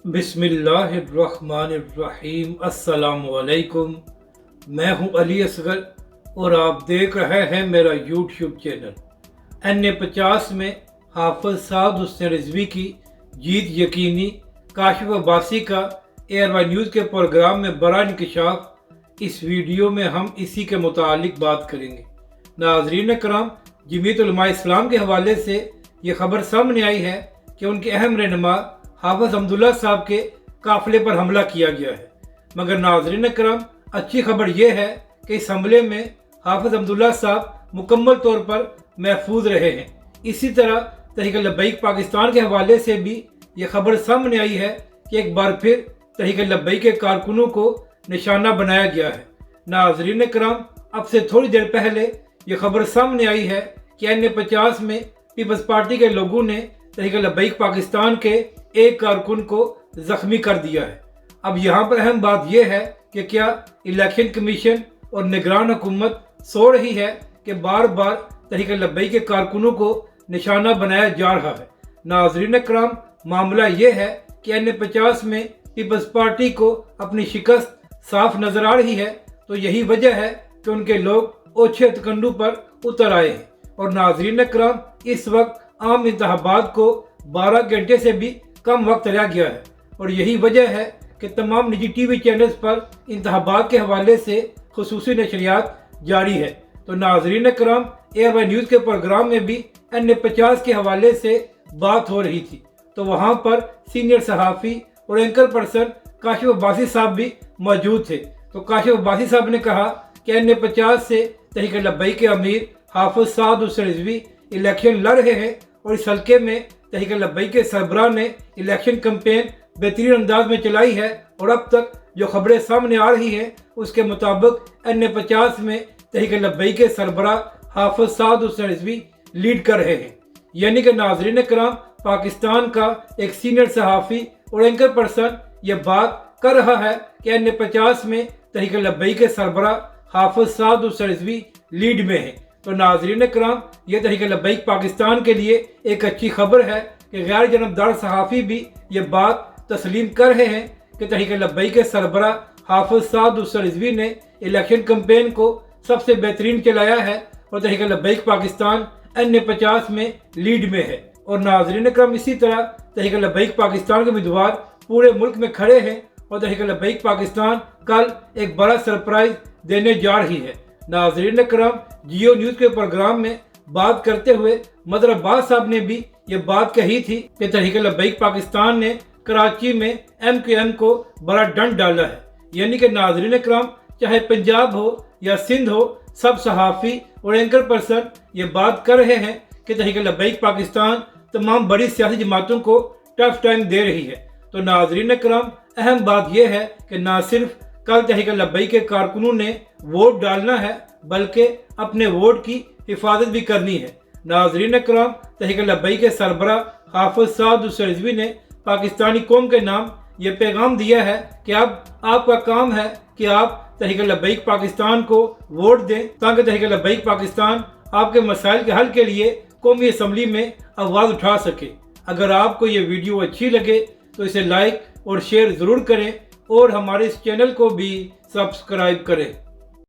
बिस्मिल्लाहिर्रहमानिर्रहीम। अस्सलाम वालेकुम। मैं हूं अली असगर और आप देख रहे हैं मेरा यूट्यूब चैनल। NA50 में हाफिज साद हुसैन रिजवी की जीत यकीनी, काशिफ अब्बासी का ARY न्यूज़ के प्रोग्राम में बड़ा इंकशाफ। इस वीडियो में हम इसी के मुतालिक बात करेंगे। नाज़रीन कराम, जमीयत उलमा इस्लाम के हवाले से ये खबर सामने आई है कि उनके अहम रहनुमा हाफिज अब्दुल्ला साहब के काफिले पर हमला किया गया है। मगर नाज़रीन करम, अच्छी खबर यह है कि इस हमले में हाफिज अब्दुल्ला साहब मुकम्मल तौर पर महफूज रहे हैं। इसी तरह तहरीक लब्बैक पाकिस्तान के हवाले से भी ये खबर सामने आई है कि एक बार फिर तहरीक लब्बैक के कारकुनों को निशाना बनाया गया है। नाज़रीन करम, अब से थोड़ी देर पहले ये खबर सामने आई है कि NA50 में पीपल्स पार्टी के लोगों ने तहरीक लब्बैक पाकिस्तान के एक कारकुन को जख्मी कर दिया है। अब यहाँ पर अहम बात यह है कि क्या इलेक्शन कमीशन और निगरान हुकूमत सो रही है कि बार बार तहरीक लब्बैक के कारकुनों को निशाना बनाया जा रहा है। नाज़रीन कराम, मामला यह है कि NA50 में पीपल्स पार्टी को अपनी शिकस्त साफ नजर आ रही है, तो यही वजह है कि उनके लोग ओछे तकंडू पर उतर आए हैं। और नाज़रीन कराम, इस वक्त आम इंतखाबात को 12 घंटे से भी कम वक्त रह गया है और यही वजह है कि तमाम निजी TV चैनल्स पर इंतखाबात के हवाले से खुसूसी नशरियात जारी है। तो नाज़रीन कराम, ARY न्यूज़ के प्रोग्राम में भी NA50 के हवाले से बात हो रही थी, तो वहाँ पर सीनियर सहाफ़ी और एंकर पर्सन काशिफ अब्बासी साहब भी मौजूद थे। तो काशिफ अब्बासी साहब ने कहा कि NA50 से तहरीक लब्बैक के अमीर हाफिज साद हुसैन रिजवी इलेक्शन लड़ रहे हैं और इस हल्के में तहरीक लब्बैक के सरबराह ने इलेक्शन कैंपेन बेहतरीन अंदाज में चलाई है। और अब तक जो खबरें सामने आ रही हैं उसके मुताबिक NA50 में तहरीक लब्बैक के सरबराह हाफिज साद हुसैन रिजवी लीड कर रहे हैं। यानी कि नाज़रीन कराम, पाकिस्तान का एक सीनियर सहाफ़ी और एंकर पर्सन ये बात कर रहा है कि NA50 में तहरीक लब्बैक के सरबराह हाफिज साद हुसैन रिजवी लीड में है। तो नाज़रीन कराम, ये तहरीक लब्बैक पाकिस्तान के लिए एक अच्छी खबर है कि गैर जनबदार सहाफ़ी भी ये बात तस्लीम कर रहे हैं कि तहरीक लब्बैक के सरबराह हाफिज साद हुसैन रिजवी ने इलेक्शन कैंपेन को सबसे बेहतरीन चलाया है और तहरीक लब्बैक पाकिस्तान NA50 में लीड में है। और नाज़रीन कराम, इसी तरह तहरीक लब्बैक पाकिस्तान के उम्मीदवार पूरे मुल्क में खड़े हैं और तहरीक लब्बैक पाकिस्तान कल एक बड़ा सरप्राइज देने जा रही है। नाज़रीन कराम, जियो न्यूज़ के प्रोग्राम में बात करते हुए मदर अब्बास साहब ने भी ये बात कही थी कि तहरीक लब्बैक पाकिस्तान ने कराची में MQM को बड़ा डंड डाला है। यानी कि नाज़रीन कराम, चाहे पंजाब हो या सिंध हो, सब सहाफ़ी और एंकर पर्सन ये बात कर रहे हैं कि तहरीक लब्बैक पाकिस्तान तमाम बड़ी सियासी जमातों को टफ टाइम दे रही है। तो नाज़रीन कराम, अहम बात यह है कि ना सिर्फ कल तहरीक लब्बैक के कारकुनों ने वोट डालना है बल्कि अपने वोट की हिफाजत भी करनी है। नाज़रीन कराम, तहरीक लब्बैक के सरबराह हाफिज साद हुसैन रिजवी ने पाकिस्तानी कौम के नाम ये पैगाम दिया है कि अब आपका काम है कि आप तहरीक लब्बैक पाकिस्तान को वोट दें ताकि तहरीक लब्बैक पाकिस्तान आपके मसाइल के हल के लिए कौमी असम्बली में आवाज़ उठा सके। अगर आपको ये वीडियो अच्छी लगे तो इसे लाइक और शेयर ज़रूर करें और हमारे इस चैनल को भी सब्सक्राइब करें।